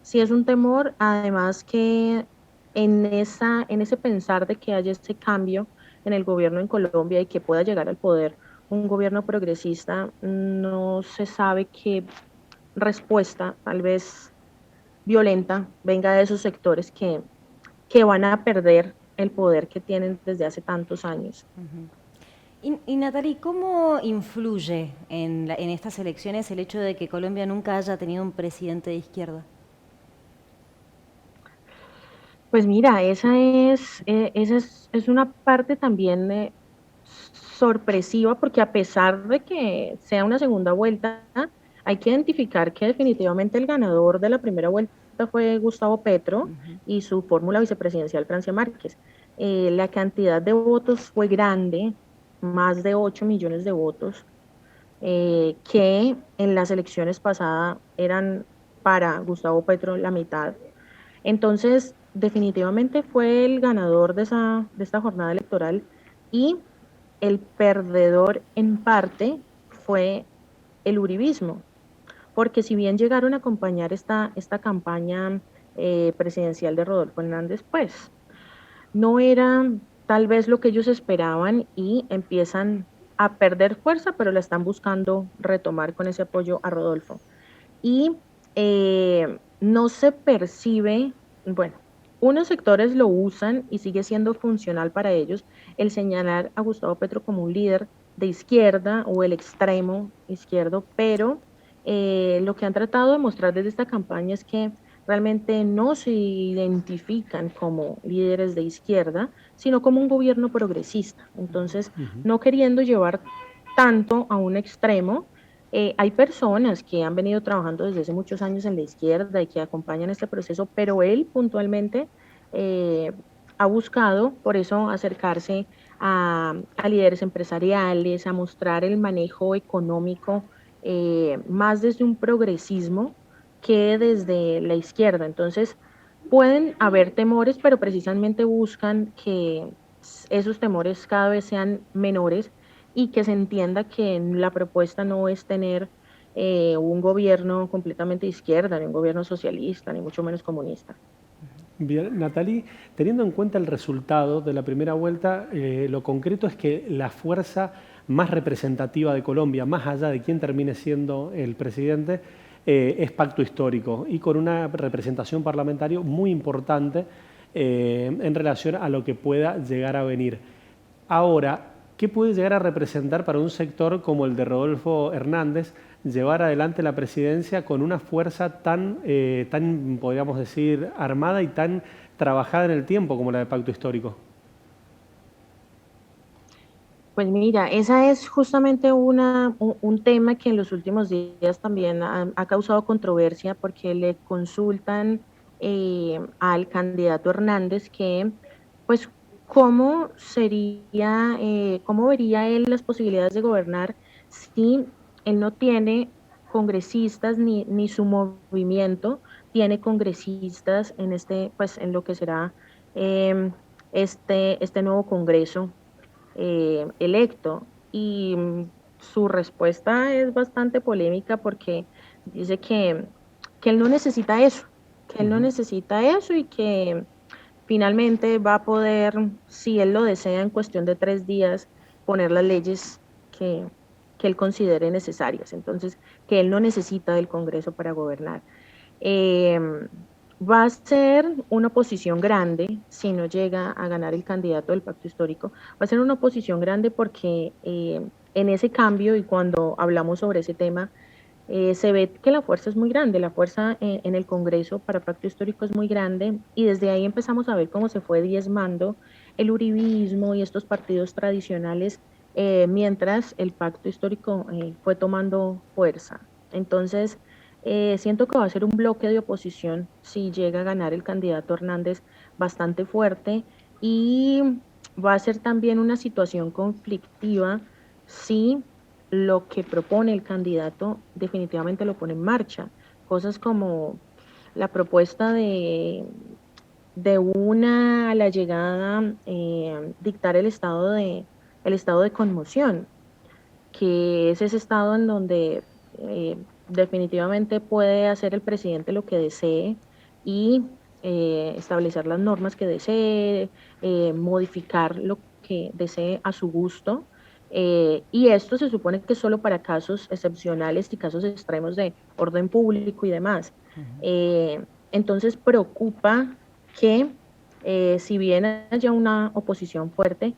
sí es un temor, además que en ese pensar de que haya ese cambio en el gobierno en Colombia y que pueda llegar al poder un gobierno progresista, no se sabe qué respuesta, tal vez violenta, venga de esos sectores que van a perder el poder que tienen desde hace tantos años. Y Natalie, ¿cómo influye en estas elecciones el hecho de que Colombia nunca haya tenido un presidente de izquierda? Pues mira, esa es una parte también sorpresiva, porque a pesar de que sea una segunda vuelta, hay que identificar que definitivamente el ganador de la primera vuelta fue Gustavo Petro y su fórmula vicepresidencial Francia Márquez. La cantidad de votos fue grande, más de 8 millones de votos, que en las elecciones pasadas eran para Gustavo Petro la mitad. Entonces, definitivamente fue el ganador de esta jornada electoral, y el perdedor en parte fue el uribismo, porque si bien llegaron a acompañar esta campaña presidencial de Rodolfo Hernández, pues no era tal vez lo que ellos esperaban y empiezan a perder fuerza, pero la están buscando retomar con ese apoyo a Rodolfo. Y no se percibe, bueno, unos sectores lo usan y sigue siendo funcional para ellos el señalar a Gustavo Petro como un líder de izquierda o el extremo izquierdo, pero lo que han tratado de mostrar desde esta campaña es que realmente no se identifican como líderes de izquierda, sino como un gobierno progresista. Entonces, no queriendo llevar tanto a un extremo. Hay personas que han venido trabajando desde hace muchos años en la izquierda y que acompañan este proceso, pero él puntualmente ha buscado, por eso, acercarse a líderes empresariales, a mostrar el manejo económico más desde un progresismo que desde la izquierda. Entonces, pueden haber temores, pero precisamente buscan que esos temores cada vez sean menores y que se entienda que la propuesta no es tener un gobierno completamente de izquierda, ni un gobierno socialista, ni mucho menos comunista. Bien, Natalie, teniendo en cuenta el resultado de la primera vuelta, lo concreto es que la fuerza más representativa de Colombia, más allá de quién termine siendo el presidente, es Pacto Histórico y con una representación parlamentaria muy importante en relación a lo que pueda llegar a venir. Ahora, ¿qué puede llegar a representar para un sector como el de Rodolfo Hernández llevar adelante la presidencia con una fuerza tan, podríamos decir, armada y tan trabajada en el tiempo como la de Pacto Histórico? Pues mira, esa es justamente un tema que en los últimos días también ha causado controversia porque le consultan al candidato Hernández que, pues, cómo sería, cómo vería él las posibilidades de gobernar si él no tiene congresistas ni su movimiento tiene congresistas en pues, en lo que será este nuevo Congreso electo. Y su respuesta es bastante polémica porque dice que él no necesita eso, que él no necesita eso y que finalmente va a poder, si él lo desea, en cuestión de 3 días, poner las leyes que él considere necesarias. Entonces, que él no necesita del Congreso para gobernar. Va a ser una oposición grande si no llega a ganar el candidato del Pacto Histórico. Va a ser una oposición grande porque en ese cambio y cuando hablamos sobre ese tema, se ve que la fuerza es muy grande, la fuerza en el Congreso para Pacto Histórico es muy grande y desde ahí empezamos a ver cómo se fue diezmando el uribismo y estos partidos tradicionales mientras el Pacto Histórico fue tomando fuerza. Entonces, siento que va a ser un bloque de oposición si llega a ganar el candidato Hernández bastante fuerte y va a ser también una situación conflictiva si lo que propone el candidato definitivamente lo pone en marcha. Cosas como la propuesta de una a la llegada dictar el estado de conmoción, que es ese estado en donde definitivamente puede hacer el presidente lo que desee y establecer las normas que desee, modificar lo que desee a su gusto. Y esto se supone que es solo para casos excepcionales y casos extremos de orden público y demás. Entonces preocupa que si bien haya una oposición fuerte,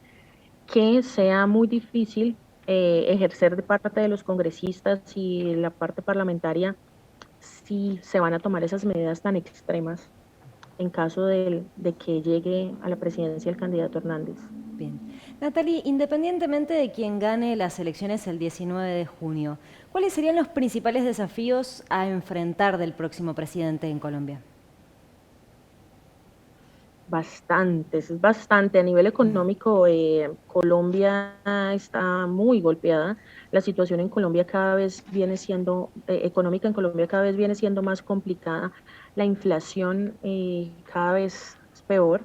que sea muy difícil ejercer de parte de los congresistas y la parte parlamentaria si se van a tomar esas medidas tan extremas en caso de que llegue a la presidencia el candidato Hernández. Bien. Natalie, independientemente de quién gane las elecciones el 19 de junio, ¿cuáles serían los principales desafíos a enfrentar del próximo presidente en Colombia? Bastante. A nivel económico, Colombia está muy golpeada. La situación en Colombia cada vez viene siendo, económica en Colombia cada vez viene siendo más complicada. La inflación cada vez es peor.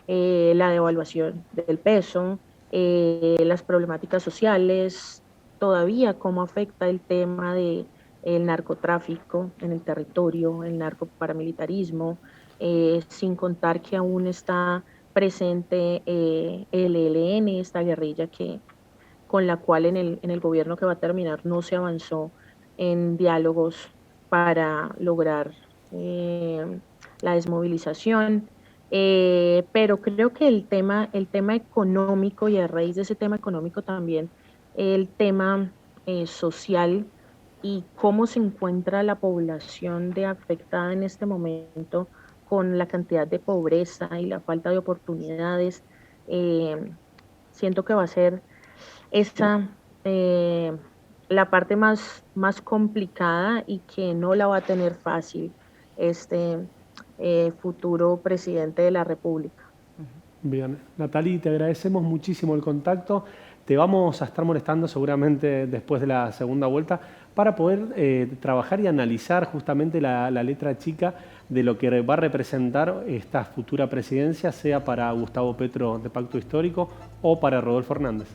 La devaluación del peso, las problemáticas sociales, todavía cómo afecta el tema del narcotráfico en el territorio, el narcoparamilitarismo, sin contar que aún está presente el ELN, esta guerrilla con la cual en el gobierno que va a terminar no se avanzó en diálogos para lograr la desmovilización. Pero creo que el tema económico y a raíz de ese tema económico también el tema social y cómo se encuentra la población afectada en este momento con la cantidad de pobreza y la falta de oportunidades. Siento que va a ser la parte más complicada y que no la va a tener fácil este futuro presidente de la República. Bien, Natalie, te agradecemos muchísimo el contacto. Te vamos a estar molestando seguramente después de la segunda vuelta para poder trabajar y analizar justamente la letra chica de lo que va a representar esta futura presidencia, sea para Gustavo Petro de Pacto Histórico o para Rodolfo Hernández.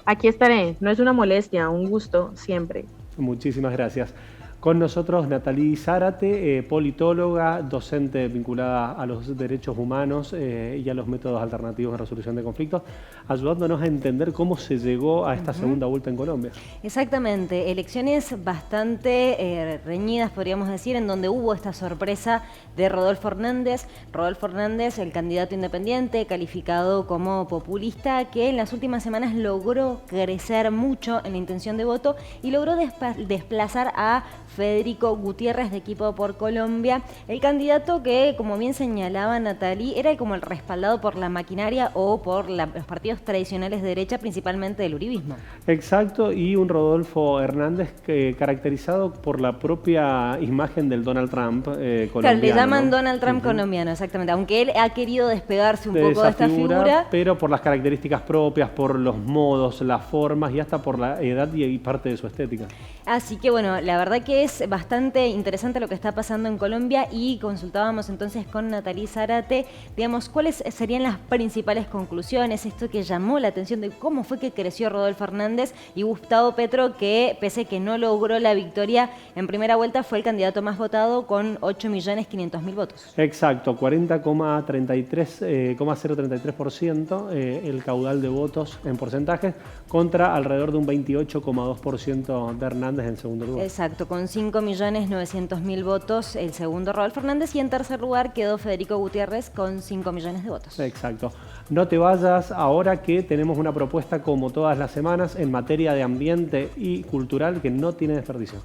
Aquí estaré, no es una molestia, un gusto siempre. Muchísimas gracias. Con nosotros Natalie Zárate, politóloga, docente vinculada a los derechos humanos y a los métodos alternativos de resolución de conflictos, ayudándonos a entender cómo se llegó a esta segunda vuelta en Colombia. Exactamente, elecciones bastante reñidas, podríamos decir, en donde hubo esta sorpresa de Rodolfo Hernández. Rodolfo Hernández, el candidato independiente, calificado como populista, que en las últimas semanas logró crecer mucho en la intención de voto y logró desplazar a Federico Gutiérrez de Equipo por Colombia, el candidato que, como bien señalaba Natalie, era como el respaldado por la maquinaria o por los partidos tradicionales de derecha, principalmente del uribismo. Exacto, y un Rodolfo Hernández caracterizado por la propia imagen del Donald Trump colombiano. Claro, le llaman ¿no? Donald Trump colombiano, exactamente, aunque él ha querido despegarse un poco de esta figura. Pero por las características propias, por los modos, las formas y hasta por la edad y parte de su estética. Así que bueno, la verdad que es bastante interesante lo que está pasando en Colombia y consultábamos entonces con Natalie Zárate, digamos, cuáles serían las principales conclusiones, esto que llamó la atención de cómo fue que creció Rodolfo Hernández y Gustavo Petro, que pese que no logró la victoria en primera vuelta, fue el candidato más votado con 8.500.000 votos. Exacto, 0,33% el caudal de votos en porcentaje contra alrededor de un 28,2% de Hernández en segundo lugar. Exacto, con 5.900.000 votos el segundo Rodolfo Hernández y en tercer lugar quedó Federico Gutiérrez con 5 millones de votos. Exacto. No te vayas ahora que tenemos una propuesta como todas las semanas en materia de ambiente y cultural que no tiene desperdicio.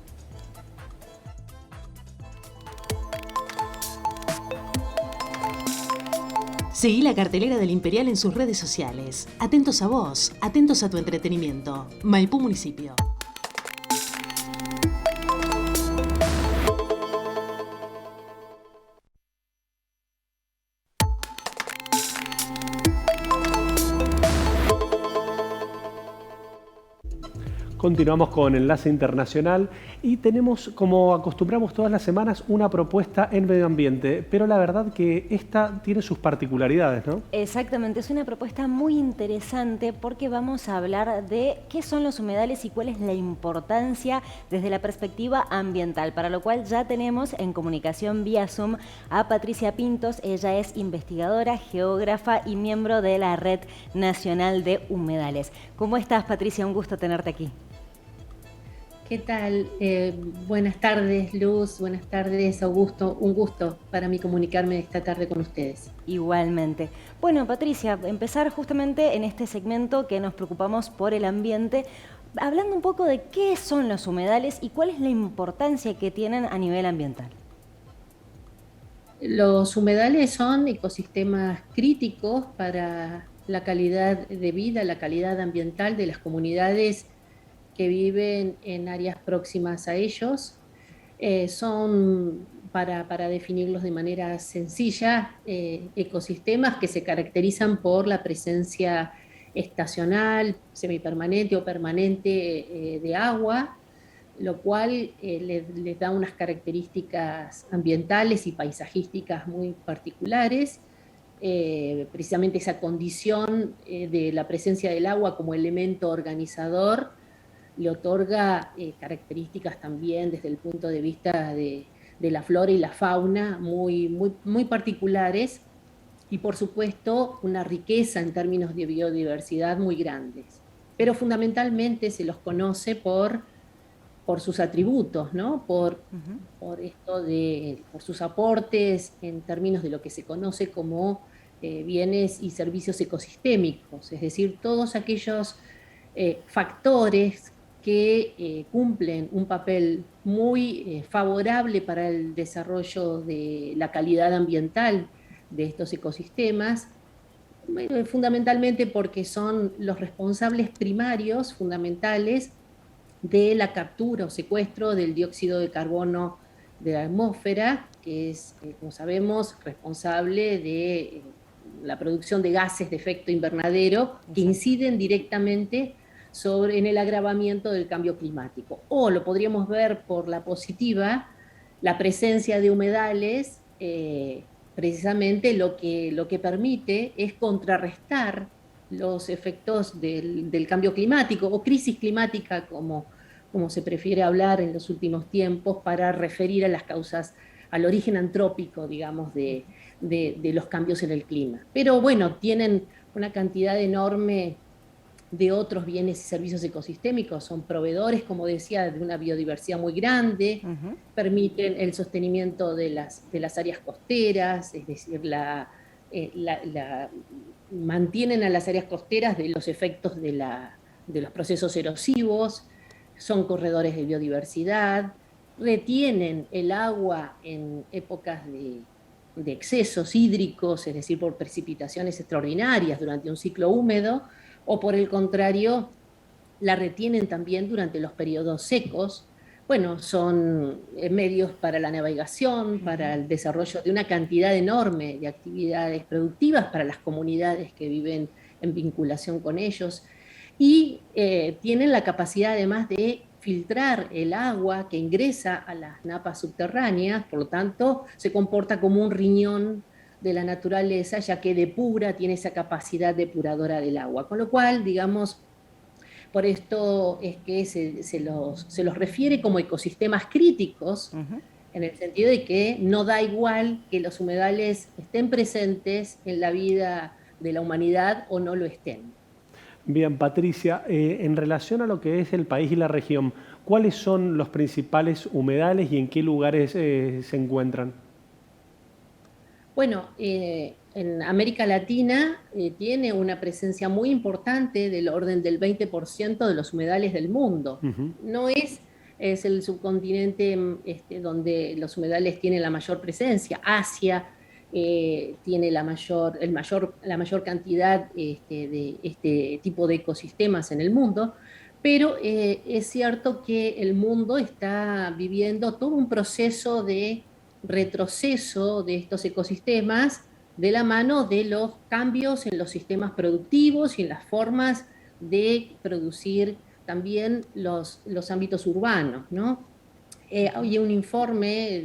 Seguí la cartelera del Imperial en sus redes sociales. Atentos a vos, atentos a tu entretenimiento. Maipú Municipio. Continuamos con Enlace Internacional y tenemos, como acostumbramos todas las semanas, una propuesta en medio ambiente, pero la verdad que esta tiene sus particularidades, ¿no? Exactamente, es una propuesta muy interesante porque vamos a hablar de qué son los humedales y cuál es la importancia desde la perspectiva ambiental, para lo cual ya tenemos en comunicación vía Zoom a Patricia Pintos. Ella es investigadora, geógrafa y miembro de la Red Nacional de Humedales. ¿Cómo estás, Patricia? Un gusto tenerte aquí. ¿Qué tal? Buenas tardes, Luz. Buenas tardes, Augusto. Un gusto para mí comunicarme esta tarde con ustedes. Igualmente. Bueno, Patricia, empezar justamente en este segmento que nos preocupamos por el ambiente, hablando un poco de qué son los humedales y cuál es la importancia que tienen a nivel ambiental. Los humedales son ecosistemas críticos para la calidad de vida, la calidad ambiental de las comunidades que viven en áreas próximas a ellos. Son, para definirlos de manera sencilla, ecosistemas que se caracterizan por la presencia estacional, semipermanente o permanente de agua, lo cual les da unas características ambientales y paisajísticas muy particulares. Precisamente esa condición de la presencia del agua como elemento organizador le otorga características también desde el punto de vista de la flora y la fauna muy particulares y por supuesto una riqueza en términos de biodiversidad muy grandes. Pero fundamentalmente se los conoce por sus atributos, ¿no? por sus aportes en términos de lo que se conoce como bienes y servicios ecosistémicos, es decir, todos aquellos factores que cumplen un papel muy favorable para el desarrollo de la calidad ambiental de estos ecosistemas, fundamentalmente porque son los responsables primarios, fundamentales, de la captura o secuestro del dióxido de carbono de la atmósfera, que es, como sabemos, responsable de la producción de gases de efecto invernadero que inciden directamente en el agravamiento del cambio climático. O lo podríamos ver por la positiva, la presencia de humedales, precisamente lo que permite es contrarrestar los efectos del cambio climático o crisis climática, como se prefiere hablar en los últimos tiempos, para referir a las causas, al origen antrópico, digamos, de los cambios en el clima. Pero bueno, tienen una cantidad enorme de otros bienes y servicios ecosistémicos, son proveedores, como decía, de una biodiversidad muy grande, permiten el sostenimiento de las áreas costeras, es decir, mantienen a las áreas costeras de los efectos de los procesos erosivos, son corredores de biodiversidad, retienen el agua en épocas de excesos hídricos, es decir, por precipitaciones extraordinarias durante un ciclo húmedo, o por el contrario, la retienen también durante los periodos secos. Bueno, son medios para la navegación, para el desarrollo de una cantidad enorme de actividades productivas para las comunidades que viven en vinculación con ellos, y tienen la capacidad además de filtrar el agua que ingresa a las napas subterráneas, por lo tanto se comporta como un riñón de la naturaleza, ya que depura, tiene esa capacidad depuradora del agua, con lo cual, digamos, por esto es que se los refiere como ecosistemas críticos, en el sentido de que no da igual que los humedales estén presentes en la vida de la humanidad o no lo estén. Bien, Patricia, en relación a lo que es el país y la región, ¿cuáles son los principales humedales y en qué lugares se encuentran? Bueno, en América Latina tiene una presencia muy importante del orden del 20% de los humedales del mundo. No es el subcontinente donde los humedales tienen la mayor presencia. Asia tiene la mayor cantidad de este tipo de ecosistemas en el mundo, pero es cierto que el mundo está viviendo todo un proceso de retroceso de estos ecosistemas de la mano de los cambios en los sistemas productivos y en las formas de producir también los ámbitos urbanos, ¿no? Hay un informe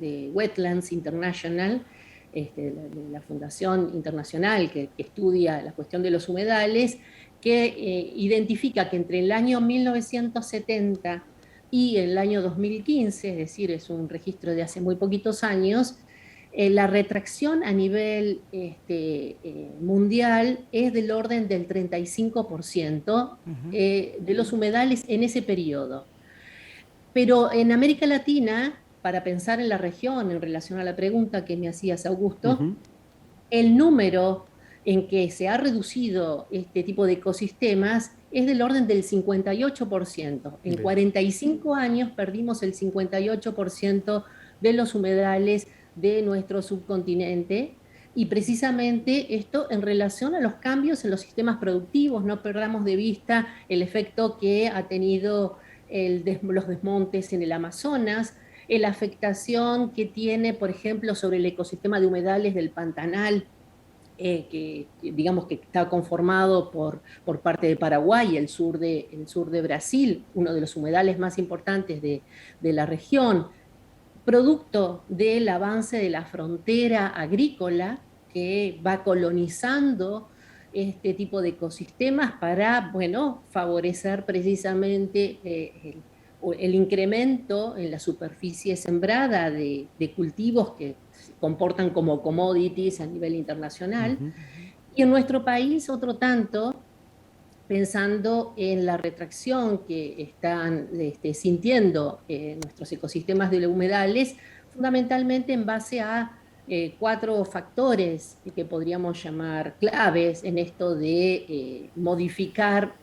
de Wetlands International, de la Fundación Internacional que estudia la cuestión de los humedales, que identifica que entre el año 1970 y el año 2015, es decir, es un registro de hace muy poquitos años, la retracción a nivel mundial es del orden del 35% de los humedales en ese periodo. Pero en América Latina, para pensar en la región, en relación a la pregunta que me hacías, Augusto, el número en que se ha reducido este tipo de ecosistemas es del orden del 58%. En 45 años perdimos el 58% de los humedales de nuestro subcontinente, y precisamente esto en relación a los cambios en los sistemas productivos. No perdamos de vista el efecto que ha tenido los desmontes en el Amazonas, la afectación que tiene, por ejemplo, sobre el ecosistema de humedales del Pantanal, que digamos que está conformado por parte de Paraguay, el sur de Brasil, uno de los humedales más importantes de la región, producto del avance de la frontera agrícola que va colonizando este tipo de ecosistemas para, bueno, favorecer precisamente el incremento en la superficie sembrada de cultivos que se comportan como commodities a nivel internacional. Y en nuestro país, otro tanto, pensando en la retracción que están sintiendo nuestros ecosistemas de humedales, fundamentalmente en base a 4 factores que podríamos llamar claves en esto de modificar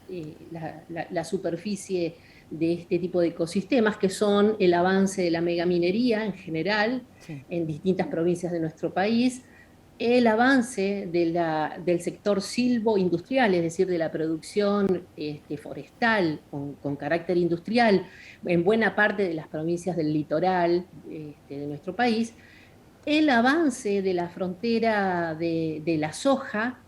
la superficie de este tipo de ecosistemas, que son el avance de la megaminería en general, en distintas provincias de nuestro país, el avance del sector silvoindustrial, es decir, de la producción forestal con carácter industrial en buena parte de las provincias del litoral de nuestro país, el avance de la frontera de la soja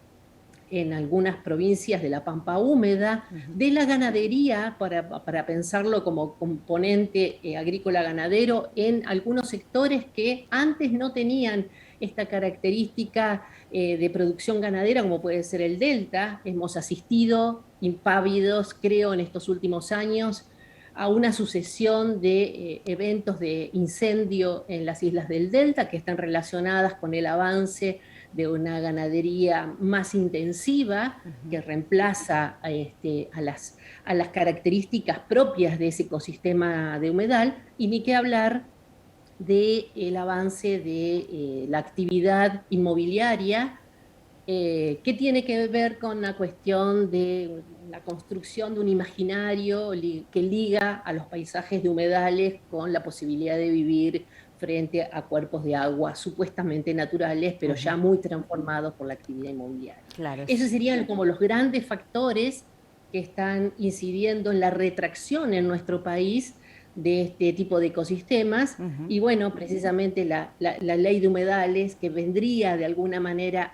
en algunas provincias de la pampa húmeda, de la ganadería, para pensarlo como componente agrícola ganadero, en algunos sectores que antes no tenían esta característica de producción ganadera, como puede ser el delta. Hemos asistido, impávidos, creo, en estos últimos años, a una sucesión de eventos de incendio en las islas del delta que están relacionadas con el avance de una ganadería más intensiva que reemplaza a las características propias de ese ecosistema de humedal, y ni qué hablar del avance de la actividad inmobiliaria que tiene que ver con la cuestión de la construcción de un imaginario que liga a los paisajes de humedales con la posibilidad de vivir frente a cuerpos de agua supuestamente naturales, pero ya muy transformados por la actividad inmobiliaria. Claro. Esos serían como los grandes factores que están incidiendo en la retracción en nuestro país de este tipo de ecosistemas. Y bueno, precisamente la ley de humedales, que vendría de alguna manera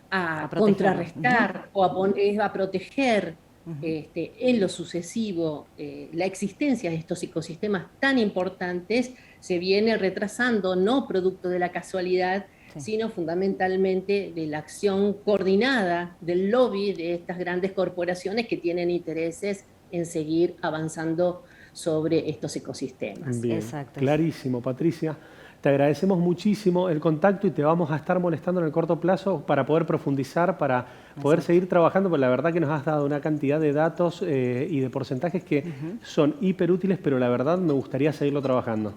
a contrarrestar o a proteger en lo sucesivo la existencia de estos ecosistemas tan importantes, se viene retrasando, no producto de la casualidad, sino fundamentalmente de la acción coordinada del lobby de estas grandes corporaciones que tienen intereses en seguir avanzando sobre estos ecosistemas. Bien, clarísimo, Patricia. Te agradecemos muchísimo el contacto y te vamos a estar molestando en el corto plazo para poder profundizar, para poder seguir trabajando, porque la verdad que nos has dado una cantidad de datos y de porcentajes que son hiperútiles, pero la verdad me gustaría seguirlo trabajando.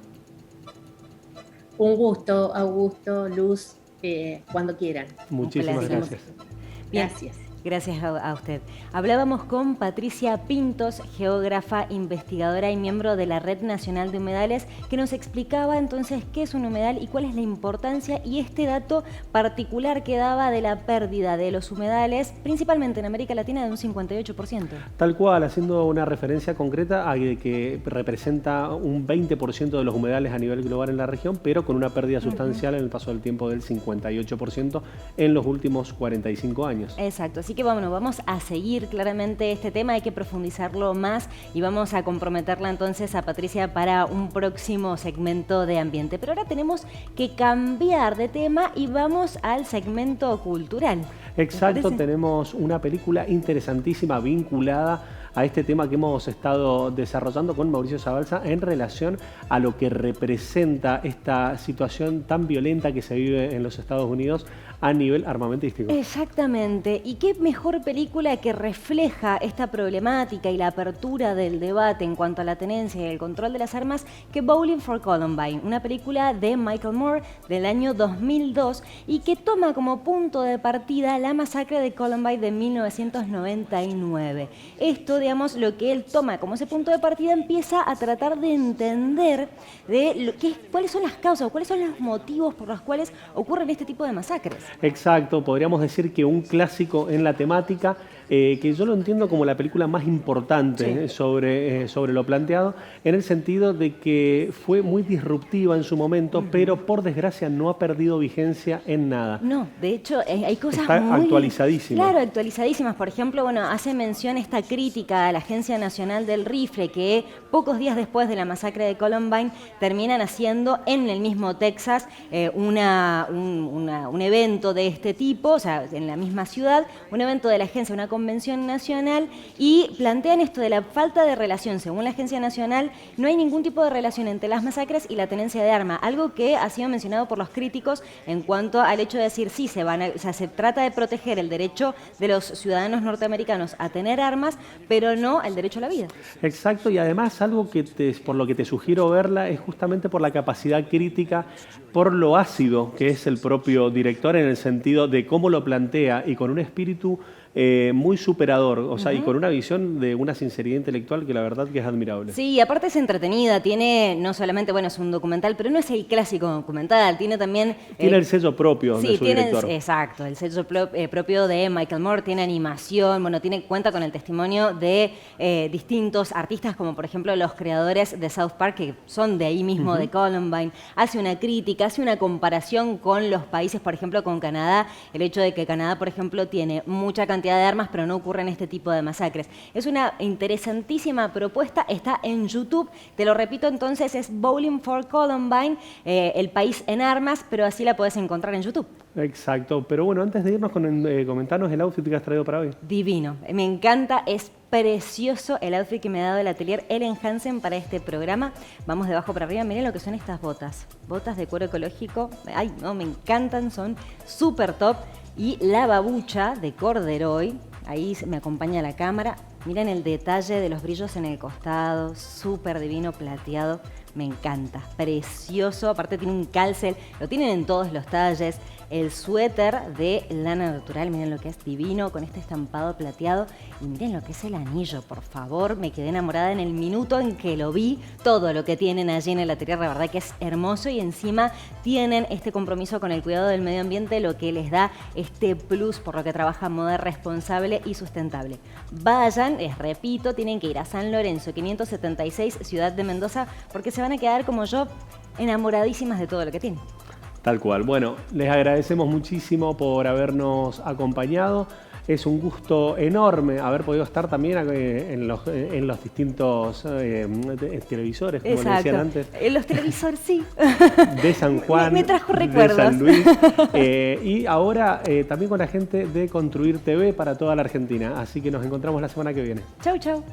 Un gusto, Augusto, Luz, cuando quieran. Muchísimas gracias. Gracias. Gracias a usted. Hablábamos con Patricia Pintos, geógrafa, investigadora y miembro de la Red Nacional de Humedales, que nos explicaba entonces qué es un humedal y cuál es la importancia y este dato particular que daba de la pérdida de los humedales, principalmente en América Latina, de un 58%. Tal cual, haciendo una referencia concreta a que representa un 20% de los humedales a nivel global en la región, pero con una pérdida sustancial en el paso del tiempo del 58% en los últimos 45 años. Exacto. Así que bueno, vamos a seguir claramente este tema, hay que profundizarlo más y vamos a comprometerla entonces a Patricia para un próximo segmento de ambiente. Pero ahora tenemos que cambiar de tema y vamos al segmento cultural. Exacto, tenemos una película interesantísima vinculada a este tema que hemos estado desarrollando con Mauricio Zabalza en relación a lo que representa esta situación tan violenta que se vive en los Estados Unidos a nivel armamentístico. Exactamente. ¿Y qué mejor película que refleja esta problemática y la apertura del debate en cuanto a la tenencia y el control de las armas que Bowling for Columbine, una película de Michael Moore del año 2002 y que toma como punto de partida la masacre de Columbine de 1999. Esto, digamos, lo que él toma como ese punto de partida, empieza a tratar de entender cuáles son las causas o cuáles son los motivos por los cuales ocurren este tipo de masacres. Exacto, podríamos decir que un clásico en la temática, que yo lo entiendo como la película más importante sobre lo planteado, en el sentido de que fue muy disruptiva en su momento, pero por desgracia no ha perdido vigencia en nada. No, de hecho hay cosas Está muy actualizadísimas. Claro, actualizadísimas. Por ejemplo, bueno, hace mención esta crítica a la Agencia Nacional del Rifle, que pocos días después de la masacre de Columbine terminan haciendo en el mismo Texas un evento de este tipo, o sea, en la misma ciudad, un evento de la agencia, una convención nacional, y plantean esto de la falta de relación. Según la Agencia Nacional, no hay ningún tipo de relación entre las masacres y la tenencia de arma, algo que ha sido mencionado por los críticos en cuanto al hecho de decir, sí, se trata de proteger el derecho de los ciudadanos norteamericanos a tener armas, pero no el derecho a la vida. Exacto, y además algo que por lo que te sugiero verla es justamente por la capacidad crítica, por lo ácido que es el propio director en el sentido de cómo lo plantea y con un espíritu muy superador, o sea, y con una visión de una sinceridad intelectual que la verdad que es admirable. Sí, aparte es entretenida, tiene no solamente, bueno, es un documental, pero no es el clásico documental, tiene también... Tiene el sello propio de su director. Exacto, el sello propio de Michael Moore, tiene animación, bueno, cuenta con el testimonio de distintos artistas, como por ejemplo los creadores de South Park, que son de ahí mismo, de Columbine. Hace una crítica, hace una comparación con los países, por ejemplo, con Canadá, el hecho de que Canadá, por ejemplo, tiene mucha cantidad de armas, pero no ocurren este tipo de masacres. Es una interesantísima propuesta, está en YouTube, te lo repito entonces, es Bowling for Columbine, el país en armas, pero así la puedes encontrar en YouTube. Exacto, pero bueno, antes de irnos, comentarnos el outfit que has traído para hoy. Divino, me encanta, es precioso el outfit que me ha dado el atelier Ellen Hansen para este programa. Vamos de abajo para arriba, miren lo que son estas botas de cuero ecológico, ay no, me encantan, son súper top. Y la babucha de corderoy, ahí me acompaña la cámara, miren el detalle de los brillos en el costado, súper divino, plateado, me encanta, precioso, aparte tiene un calce, lo tienen en todos los talles, el suéter de lana natural, miren lo que es divino, con este estampado plateado, y miren lo que es el anillo, por favor, me quedé enamorada en el minuto en que lo vi, todo lo que tienen allí en el atelier, la verdad que es hermoso, y encima tienen este compromiso con el cuidado del medio ambiente, lo que les da este plus, por lo que trabajan moda responsable y sustentable. Vayan, les repito, tienen que ir a San Lorenzo 576, Ciudad de Mendoza, porque se van a quedar como yo, enamoradísimas de todo lo que tienen. Tal cual. Bueno, les agradecemos muchísimo por habernos acompañado. Es un gusto enorme haber podido estar también en los distintos televisores, como le decían antes. En los televisores, sí. De San Juan, me trajo recuerdos. De San Luis. Y ahora también con la gente de Construir TV para toda la Argentina. Así que nos encontramos la semana que viene. Chau, chau.